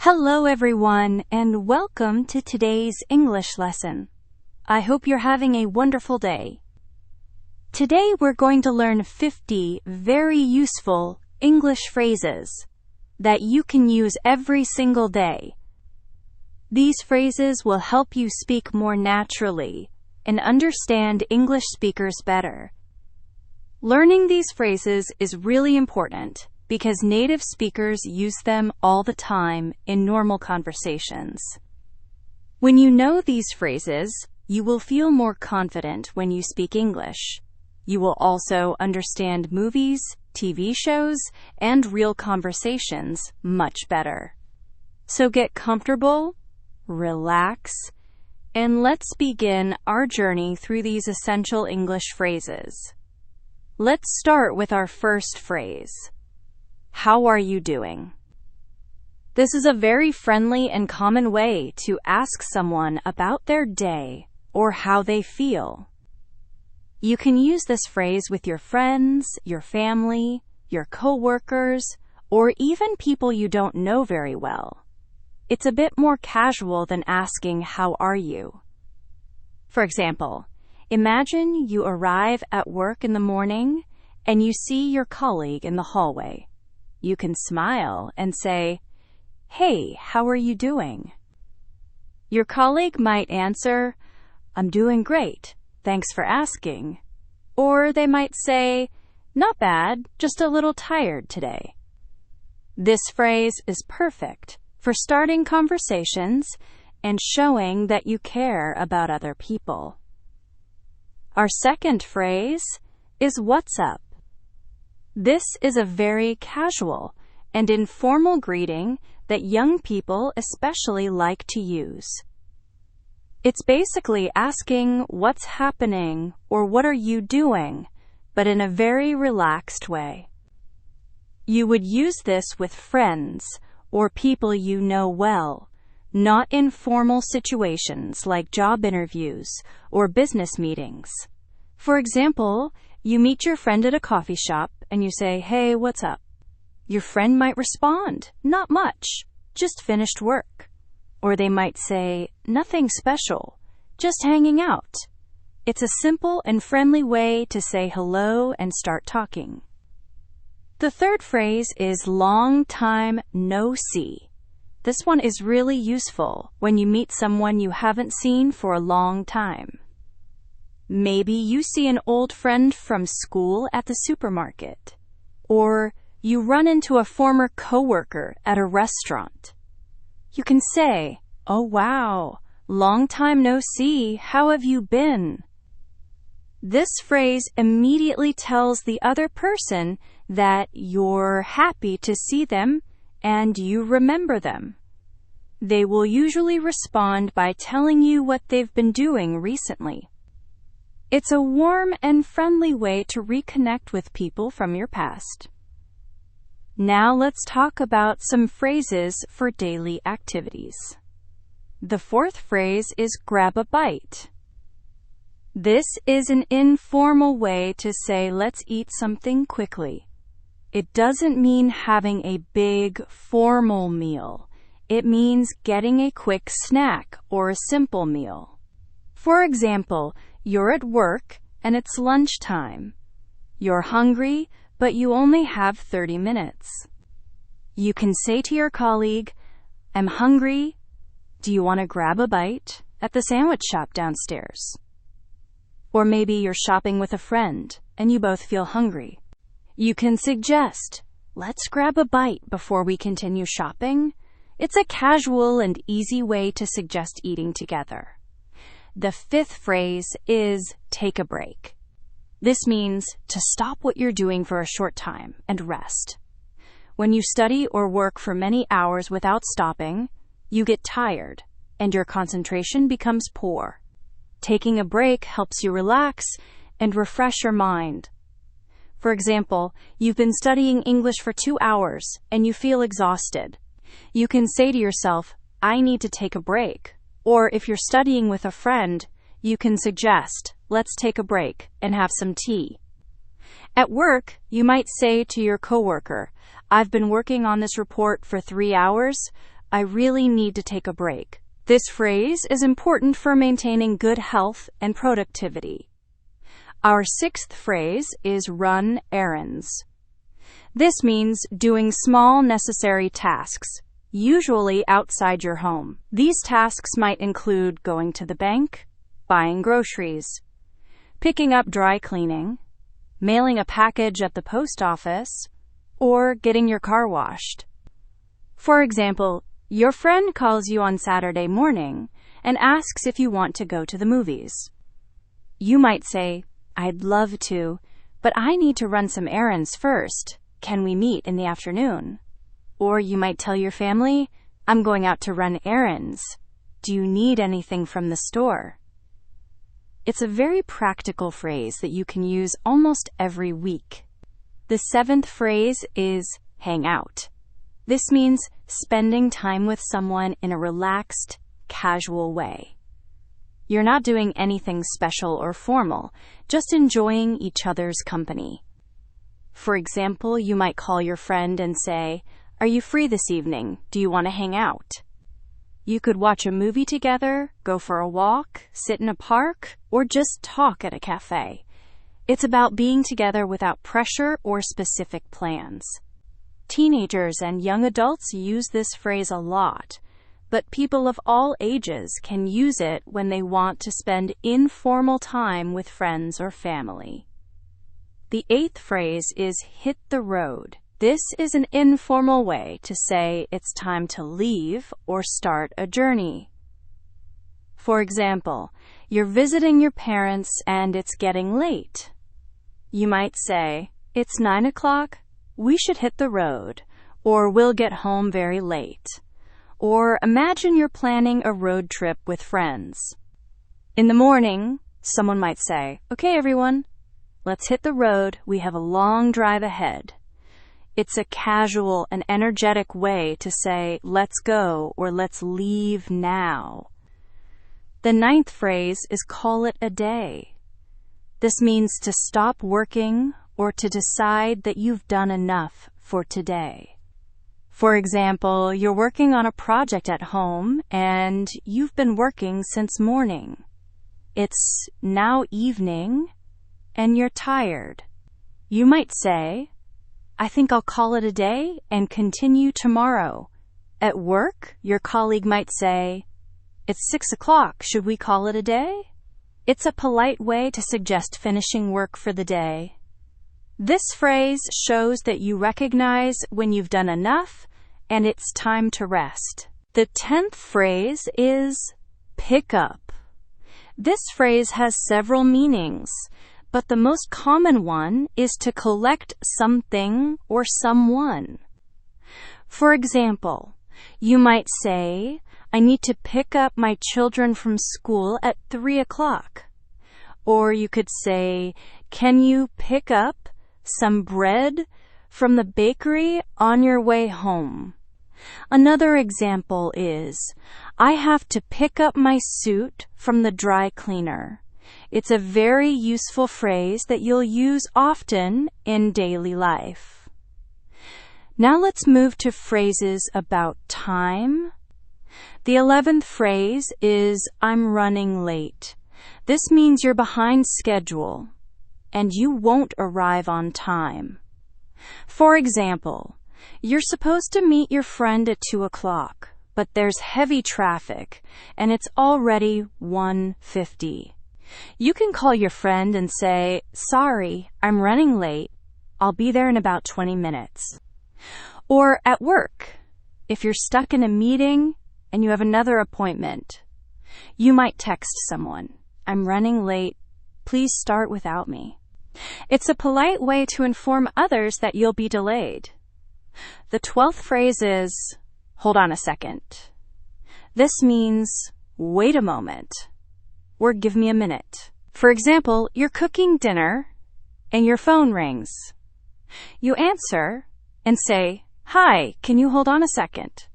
Hello everyone, and welcome to today's English lesson. I hope you're having a wonderful day. Today we're going to learn 50 very useful English phrases that you can use every single day. These phrases will help you speak more naturally and understand English speakers better. Learning these phrases is really important because native speakers use them all the time in normal conversations. When you know these phrases, you will feel more confident when you speak English. You will also understand movies, TV shows, and real conversations much better. So get comfortable, relax, and let's begin our journey through these essential English phrases. Let's start with our first phrase. How are you doing? This is a very friendly and common way to ask someone about their day or how they feel. You can use this phrase with your friends, your family, your coworkers, or even people you don't know very well. It's a bit more casual than asking, "How are you?" For example, imagine you arrive at work in the morning and you see your colleague in the hallway. You can smile and say, "Hey, how are you doing?" Your colleague might answer, "I'm doing great, thanks for asking." Or they might say, "Not bad, just a little tired today." This phrase is perfect for starting conversations and showing that you care about other people. Our second phrase is "What's up?" This is a very casual and informal greeting that young people especially like to use. It's basically asking what's happening or what are you doing, but in a very relaxed way. You would use this with friends or people you know well, not in formal situations like job interviews or business meetings. For example, you meet your friend at a coffee shop and you say, "Hey, what's up?" Your friend might respond, "Not much, just finished work." Or they might say, "Nothing special, just hanging out." It's a simple and friendly way to say hello and start talking. The third phrase is "long time no see." This one is really useful when you meet someone you haven't seen for a long time. Maybe you see an old friend from school at the supermarket, or you run into a former coworker at a restaurant. You can say, "Oh wow, long time no see, how have you been?" This phrase immediately tells the other person that you're happy to see them and you remember them. They will usually respond by telling you what they've been doing recently. It's a warm and friendly way to reconnect with people from your past. Now let's talk about some phrases for daily activities. The fourth phrase is "grab a bite." This is an informal way to say let's eat something quickly. It doesn't mean having a big, formal meal. It means getting a quick snack or a simple meal. For example, you're at work and it's lunchtime. You're hungry, but you only have 30 minutes. You can say to your colleague, "I'm hungry. Do you want to grab a bite at the sandwich shop downstairs?" Or maybe you're shopping with a friend and you both feel hungry. You can suggest, "Let's grab a bite before we continue shopping." It's a casual and easy way to suggest eating together. The fifth phrase is "take a break." This means to stop what you're doing for a short time and rest. When you study or work for many hours without stopping, you get tired and your concentration becomes poor. Taking a break helps you relax and refresh your mind. For example, you've been studying English for 2 hours and you feel exhausted. You can say to yourself, "I need to take a break." Or if you're studying with a friend, you can suggest, "Let's take a break and have some tea." At work, you might say to your coworker, "I've been working on this report for 3 hours. I really need to take a break. This phrase is important for maintaining good health and productivity. Our sixth phrase is run errands. This means doing small necessary tasks, usually outside your home. These tasks might include going to the bank, buying groceries, picking up dry cleaning, mailing a package at the post office, or getting your car washed. For example, your friend calls you on Saturday morning and asks if you want to go to the movies. You might say, "I'd love to, but I need to run some errands first. Can we meet in the afternoon?" Or you might tell your family, "I'm going out to run errands. Do you need anything from the store?" It's a very practical phrase that you can use almost every week. The seventh phrase is hang out. This means spending time with someone in a relaxed, casual way. You're not doing anything special or formal, just enjoying each other's company. For example, you might call your friend and say, "Are you free this evening? Do you want to hang out?" You could watch a movie together, go for a walk, sit in a park, or just talk at a cafe. It's about being together without pressure or specific plans. Teenagers and young adults use this phrase a lot, but people of all ages can use it when they want to spend informal time with friends or family. The eighth phrase is hit the road. This is an informal way to say it's time to leave or start a journey. For example, you're visiting your parents and it's getting late. You might say, "It's 9 o'clock. We should hit the road," or "We'll get home very late." Or imagine you're planning a road trip with friends. In the morning, someone might say, "Okay, everyone, let's hit the road. We have a long drive ahead." It's a casual and energetic way to say, "Let's go," or "Let's leave now." The ninth phrase is call it a day. This means to stop working or to decide that you've done enough for today. For example, you're working on a project at home and you've been working since morning. It's now evening and you're tired. You might say, "I think I'll call it a day and continue tomorrow." At work, your colleague might say, "It's 6 o'clock. Should we call it a day?" It's a polite way to suggest finishing work for the day. This phrase shows that you recognize when you've done enough and it's time to rest. The 10th phrase is pick up. This phrase has several meanings, but the most common one is to collect something or someone. For example, you might say, "I need to pick up my children from school at 3 o'clock. Or you could say, "Can you pick up some bread from the bakery on your way home?" Another example is, "I have to pick up my suit from the dry cleaner." It's a very useful phrase that you'll use often in daily life. Now let's move to phrases about time. The 11th phrase is "I'm running late." This means you're behind schedule and you won't arrive on time. For example, you're supposed to meet your friend at 2 o'clock, but there's heavy traffic and it's already 1:50. You can call your friend and say, "Sorry, I'm running late. I'll be there in about 20 minutes. Or at work, if you're stuck in a meeting and you have another appointment, you might text someone, "I'm running late. Please start without me." It's a polite way to inform others that you'll be delayed. The 12th phrase is, "Hold on a second." This means, "Wait a moment," or "Give me a minute." For example, you're cooking dinner and your phone rings. You answer and say, "Hi, can you hold on a second?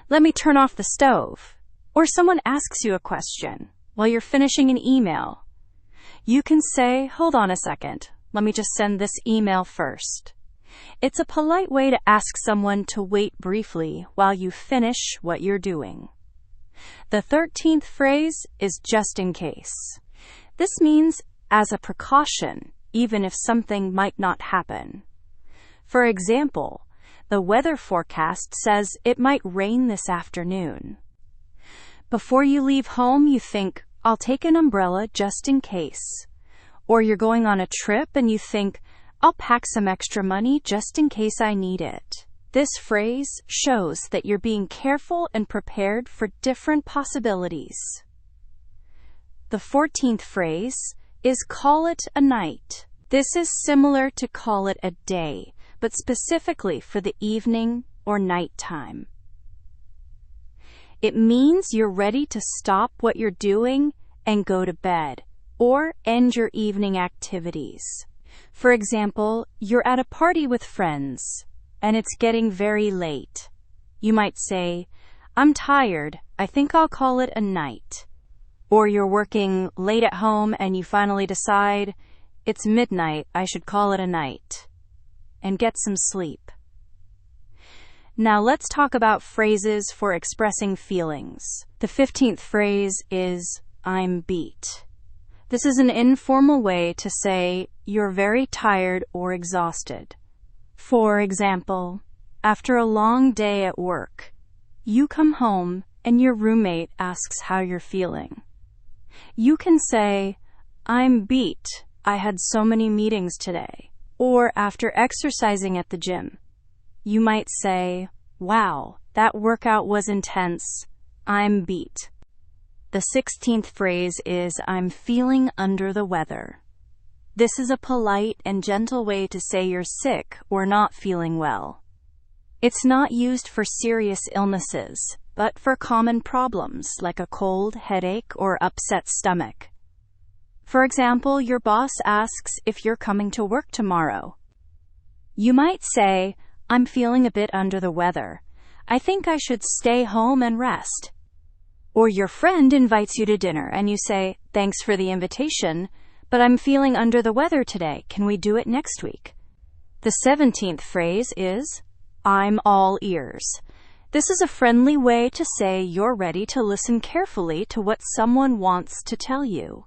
Let me turn off the stove." Or someone asks you a question while you're finishing an email. You can say, "Hold on a second. Let me just send this email first." It's a polite way to ask someone to wait briefly while you finish what you're doing. The 13th phrase is just in case. This means as a precaution, even if something might not happen. For example, the weather forecast says it might rain this afternoon. Before you leave home, you think, I'll take an umbrella just in case. Or you're going on a trip and you think, I'll pack some extra money just in case I need it. This phrase shows that you're being careful and prepared for different possibilities. The 14th phrase is call it a night. This is similar to call it a day, but specifically for the evening or nighttime. It means you're ready to stop what you're doing and go to bed, or end your evening activities. For example, you're at a party with friends, and it's getting very late. You might say, I'm tired, I think I'll call it a night. Or you're working late at home and you finally decide, it's midnight, I should call it a night, and get some sleep. Now let's talk about phrases for expressing feelings. The 15th phrase is, I'm beat. This is an informal way to say you're very tired or exhausted. For example, after a long day at work, you come home and your roommate asks how you're feeling. You can say, I'm beat. I had so many meetings today. Or after exercising at the gym, you might say, wow, that workout was intense. I'm beat. The 16th phrase is, I'm feeling under the weather. This is a polite and gentle way to say you're sick or not feeling well. It's not used for serious illnesses, but for common problems like a cold, headache, or upset stomach. For example, your boss asks if you're coming to work tomorrow. You might say, I'm feeling a bit under the weather. I think I should stay home and rest. Or your friend invites you to dinner and you say, thanks for the invitation, but I'm feeling under the weather today. Can we do it next week? The 17th phrase is, I'm all ears. This is a friendly way to say you're ready to listen carefully to what someone wants to tell you.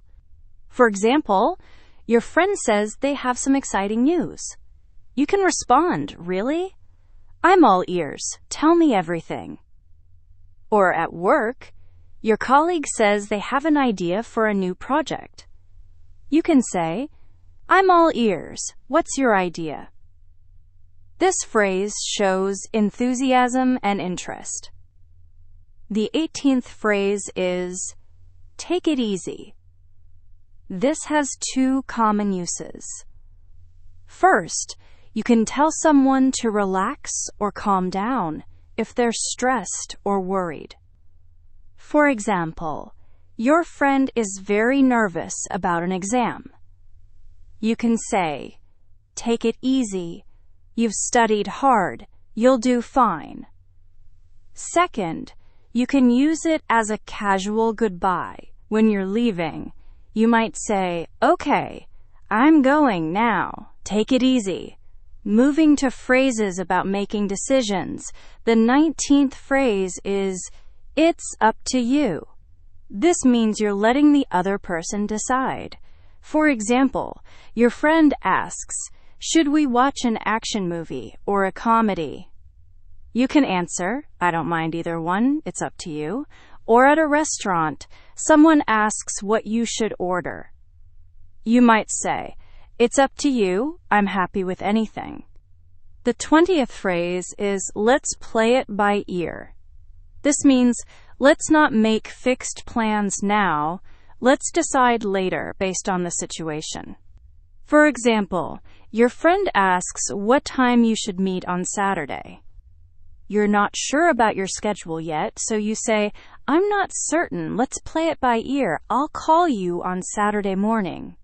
For example, your friend says they have some exciting news. You can respond, really? I'm all ears. Tell me everything. Or at work, your colleague says they have an idea for a new project. You can say, I'm all ears. What's your idea? This phrase shows enthusiasm and interest. The 18th phrase is, take it easy. This has two common uses. First, you can tell someone to relax or calm down if they're stressed or worried. For example, your friend is very nervous about an exam. You can say, take it easy. You've studied hard. You'll do fine. Second, you can use it as a casual goodbye. When you're leaving, you might say, okay, I'm going now. Take it easy. Moving to phrases about making decisions, the 19th phrase is, it's up to you. This means you're letting the other person decide. For example, your friend asks, should we watch an action movie or a comedy? You can answer, I don't mind either one, it's up to you. Or at a restaurant, someone asks what you should order. You might say, it's up to you, I'm happy with anything. The 20th phrase is, let's play it by ear. This means, let's not make fixed plans now, let's decide later based on the situation. For example, your friend asks what time you should meet on Saturday. You're not sure about your schedule yet, so you say, I'm not certain, let's play it by ear, I'll call you on Saturday morning.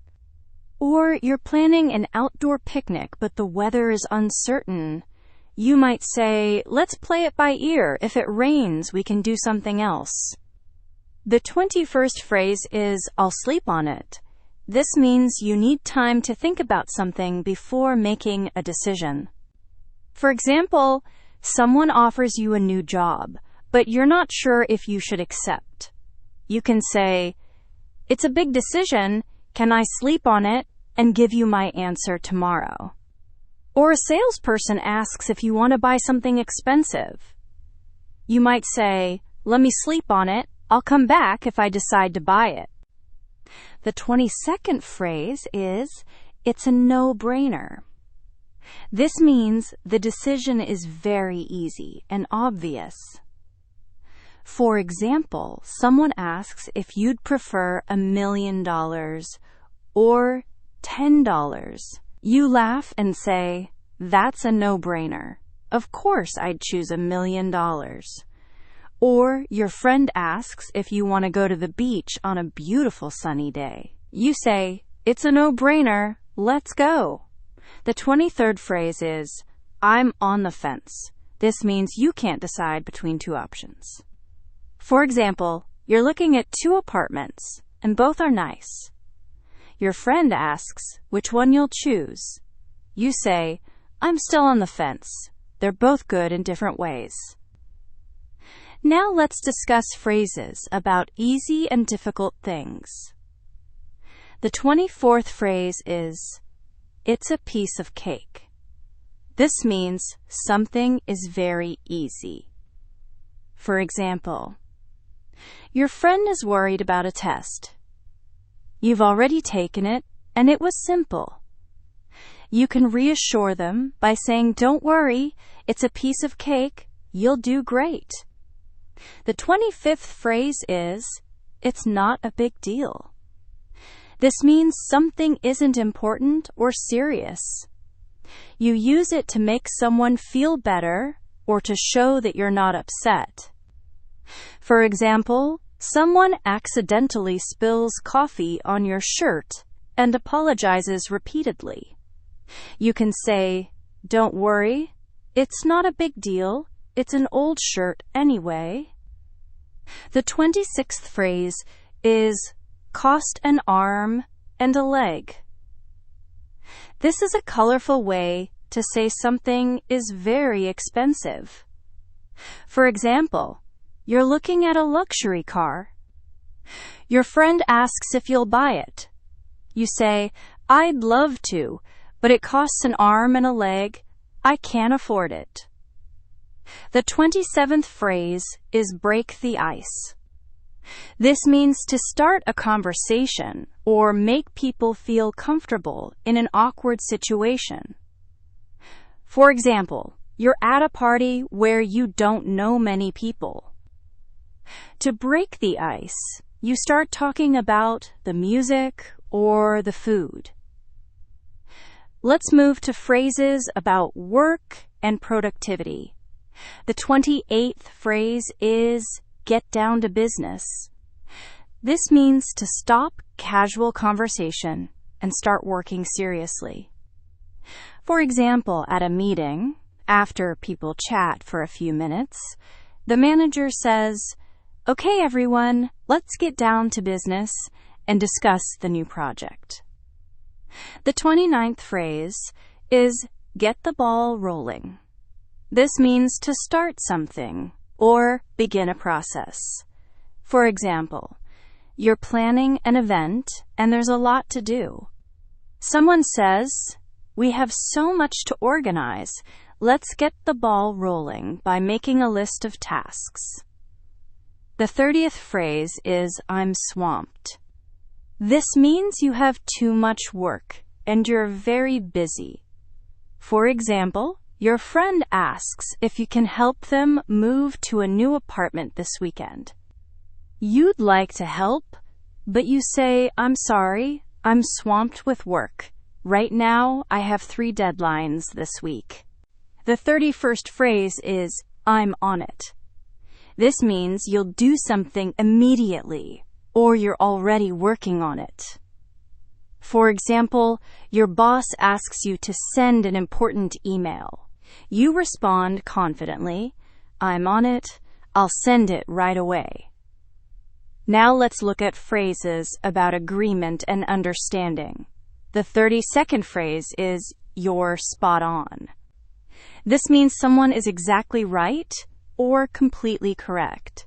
Or you're planning an outdoor picnic but the weather is uncertain. You might say, let's play it by ear, if it rains we can do something else. The 21st phrase is, I'll sleep on it. This means you need time to think about something before making a decision. For example, someone offers you a new job, but you're not sure if you should accept. You can say, "It's a big decision. Can I sleep on it and give you my answer tomorrow?" Or a salesperson asks if you want to buy something expensive. You might say, "Let me sleep on it. I'll come back if I decide to buy it." The 22nd phrase is, "It's a no-brainer." This means the decision is very easy and obvious. For example, someone asks if you'd prefer $1,000,000 or $10. You laugh and say, "That's a no-brainer. Of course I'd choose $1,000,000. Or your friend asks if you want to go to the beach on a beautiful sunny day. You say, "It's a no-brainer. Let's go." The 23rd phrase is, "I'm on the fence." This means you can't decide between two options. For example, you're looking at two apartments, and both are nice. Your friend asks which one you'll choose. You say, "I'm still on the fence. They're both good in different ways." Now let's discuss phrases about easy and difficult things. The 24th phrase is, "It's a piece of cake." This means something is very easy. For example, your friend is worried about a test. You've already taken it, and it was simple. You can reassure them by saying, "Don't worry, it's a piece of cake. You'll do great." The 25th phrase is, "It's not a big deal." This means something isn't important or serious. You use it to make someone feel better or to show that you're not upset. For example, someone accidentally spills coffee on your shirt and apologizes repeatedly. You can say, "Don't worry, it's not a big deal. It's an old shirt anyway." The 26th phrase is, "Cost an arm and a leg." This is a colorful way to say something is very expensive. For example, you're looking at a luxury car. Your friend asks if you'll buy it. You say, "I'd love to, but it costs an arm and a leg. I can't afford it." The 27th phrase is, "break the ice." This means to start a conversation or make people feel comfortable in an awkward situation. For example, you're at a party where you don't know many people. To break the ice, you start talking about the music or the food. Let's move to phrases about work and productivity. The 28th phrase is, "get down to business." This means to stop casual conversation and start working seriously. For example, at a meeting, after people chat for a few minutes, the manager says, "Okay, everyone, let's get down to business and discuss the new project." The 29th phrase is, "get the ball rolling." This means to start something or begin a process. For example, you're planning an event and there's a lot to do. Someone says, "We have so much to organize. Let's get the ball rolling by making a list of tasks." The 30th phrase is, "I'm swamped." This means you have too much work and you're very busy. For example, your friend asks if you can help them move to a new apartment this weekend. You'd like to help, but you say, "I'm sorry, I'm swamped with work. Right now, I have 3 deadlines this week." The 31st phrase is, "I'm on it." This means you'll do something immediately, or you're already working on it. For example, your boss asks you to send an important email. You respond confidently, "I'm on it. I'll send it right away." Now let's look at phrases about agreement and understanding. The 32nd phrase is, "you're spot on." This means someone is exactly right or completely correct.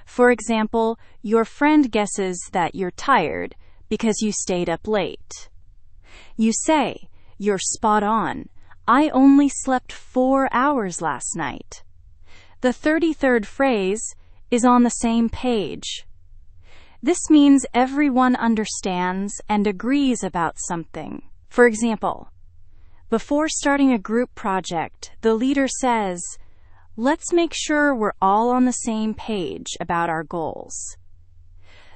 For example, your friend guesses that you're tired because you stayed up late. You say, "You're spot on. I only slept 4 hours last night." The 33rd phrase is on the same page. This means everyone understands and agrees about something. For example, before starting a group project, the leader says, "Let's make sure we're all on the same page about our goals."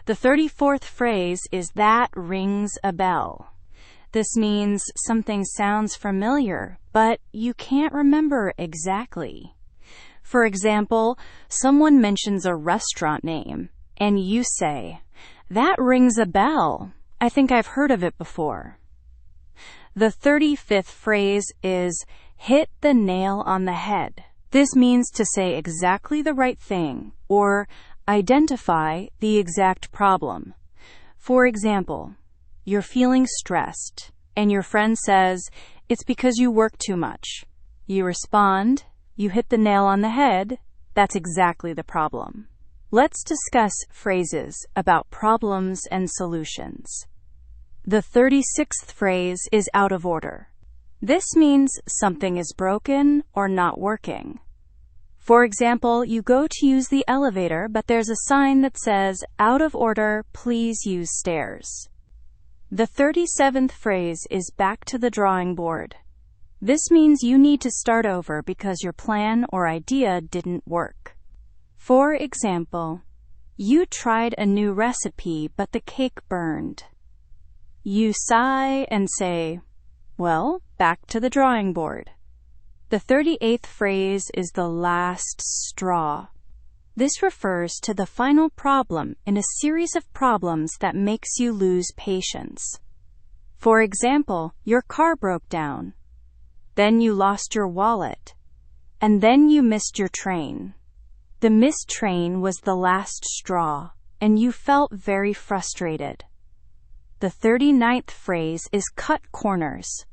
The 34th phrase is "that rings a bell." This means something sounds familiar, but you can't remember exactly. For example, someone mentions a restaurant name, and you say, "That rings a bell. I think I've heard of it before." The 35th phrase is "hit the nail on the head." This means to say exactly the right thing or identify the exact problem. For example, you're feeling stressed, and your friend says, "It's because you work too much." You respond, "You hit the nail on the head. That's exactly the problem." Let's discuss phrases about problems and solutions. The 36th phrase is out of order. This means something is broken or not working. For example, you go to use the elevator, but there's a sign that says, "Out of order, please use stairs." The 37th phrase is back to the drawing board. This means you need to start over because your plan or idea didn't work. For example, you tried a new recipe, but the cake burned. You sigh and say, "Well, back to the drawing board." The 38th phrase is the last straw. This refers to the final problem in a series of problems that makes you lose patience. For example, your car broke down. Then you lost your wallet. And then you missed your train. The missed train was the last straw, and you felt very frustrated. The 39th phrase is cut corners.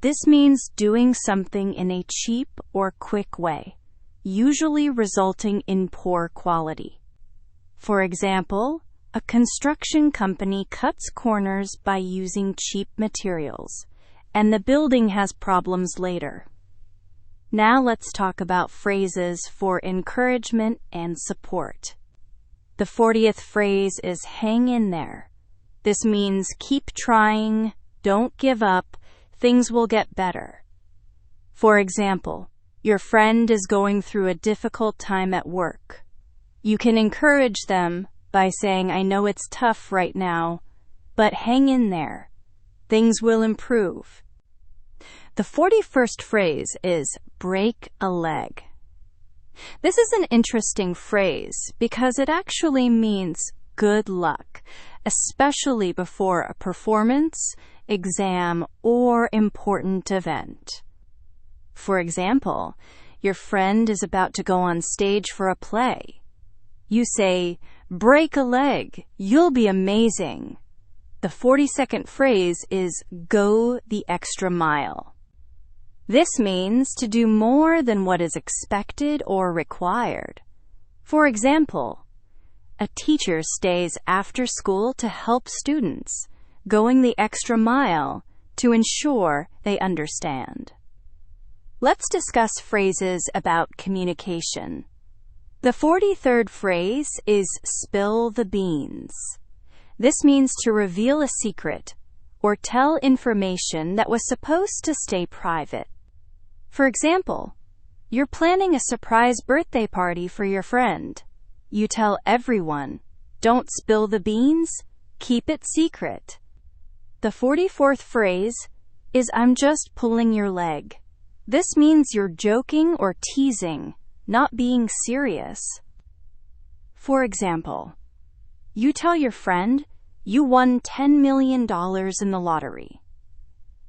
This means doing something in a cheap or quick way, usually resulting in poor quality. For example, a construction company cuts corners by using cheap materials, and the building has problems later. Now let's talk about phrases for encouragement and support. The 40th phrase is "hang in there." This means keep trying, don't give up, things will get better. For example, your friend is going through a difficult time at work. You can encourage them by saying, "I know it's tough right now, but hang in there. Things will improve." The 41st phrase is "break a leg." This is an interesting phrase because it actually means good luck, especially before a performance, exam, or important event. For example, your friend is about to go on stage for a play. You say, "Break a leg, you'll be amazing." The 42nd phrase is "go the extra mile." This means to do more than what is expected or required. For example, a teacher stays after school to help students, going the extra mile to ensure they understand. Let's discuss phrases about communication. The 43rd phrase is "spill the beans." This means to reveal a secret or tell information that was supposed to stay private. For example, you're planning a surprise birthday party for your friend. You tell everyone, "Don't spill the beans, keep it secret." The 44th phrase is "I'm just pulling your leg." This means you're joking or teasing, not being serious. For example, you tell your friend you won $10 million in the lottery.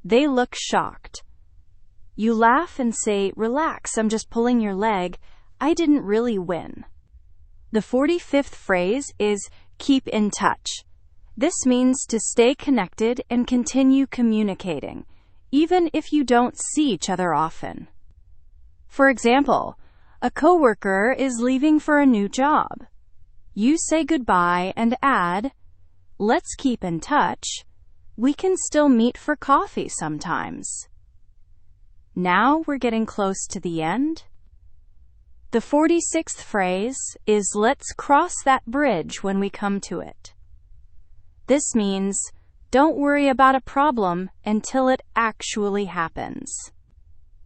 They look shocked. You laugh and say, "Relax, I'm just pulling your leg. I didn't really win." The 45th phrase is "keep in touch." This means to stay connected and continue communicating, even if you don't see each other often. For example, a coworker is leaving for a new job. You say goodbye and add, "Let's keep in touch. We can still meet for coffee sometimes." Now we're getting close to the end. The 46th phrase is "let's cross that bridge when we come to it." This means, don't worry about a problem until it actually happens.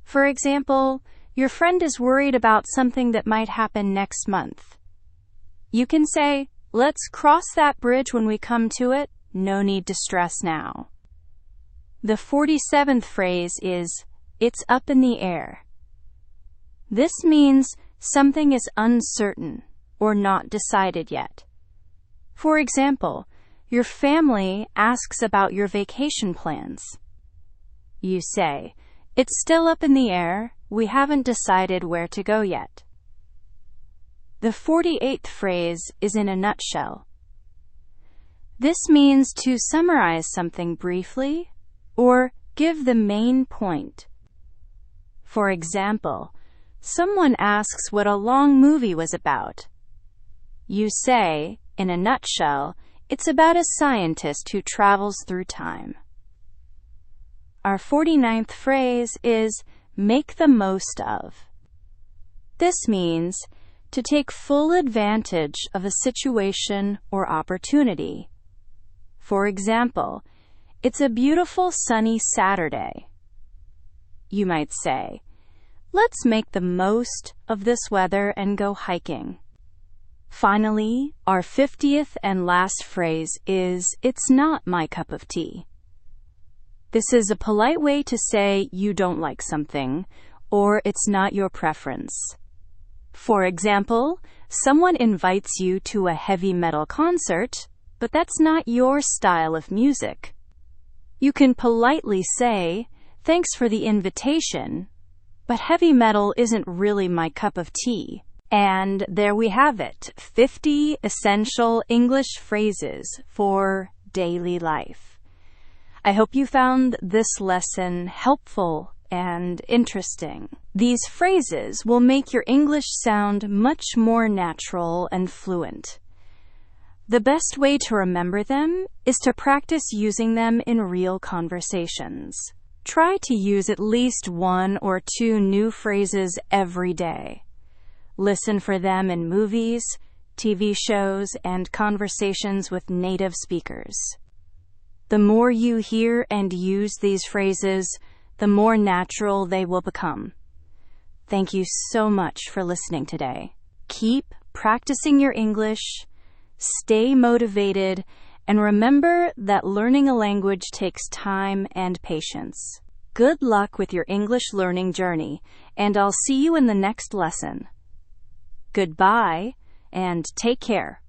For example, your friend is worried about something that might happen next month. You can say, "Let's cross that bridge when we come to it. No need to stress now." The 47th phrase is, "it's up in the air." This means something is uncertain or not decided yet. For example, your family asks about your vacation plans. You say, "It's still up in the air. We haven't decided where to go yet." The 48th phrase is in a nutshell. This means to summarize something briefly or give the main point. For example, someone asks what a long movie was about. You say, in a nutshell, it's about a scientist who travels through time. Our 49th phrase is make the most of. This means to take full advantage of a situation or opportunity. For example, it's a beautiful sunny Saturday. You might say, "Let's make the most of this weather and go hiking." Finally, our 50th and last phrase is, "it's not my cup of tea." This is a polite way to say you don't like something, or it's not your preference. For example, someone invites you to a heavy metal concert, but that's not your style of music. You can politely say, "Thanks for the invitation, but heavy metal isn't really my cup of tea." And there we have it, 50 essential English phrases for daily life. I hope you found this lesson helpful and interesting. These phrases will make your English sound much more natural and fluent. The best way to remember them is to practice using them in real conversations. Try to use at least 1 or 2 new phrases every day. Listen for them in movies, TV shows, and conversations with native speakers. The more you hear and use these phrases, the more natural they will become. Thank you so much for listening today. Keep practicing your English, stay motivated, and remember that learning a language takes time and patience. Good luck with your English learning journey, and I'll see you in the next lesson. Goodbye, and take care.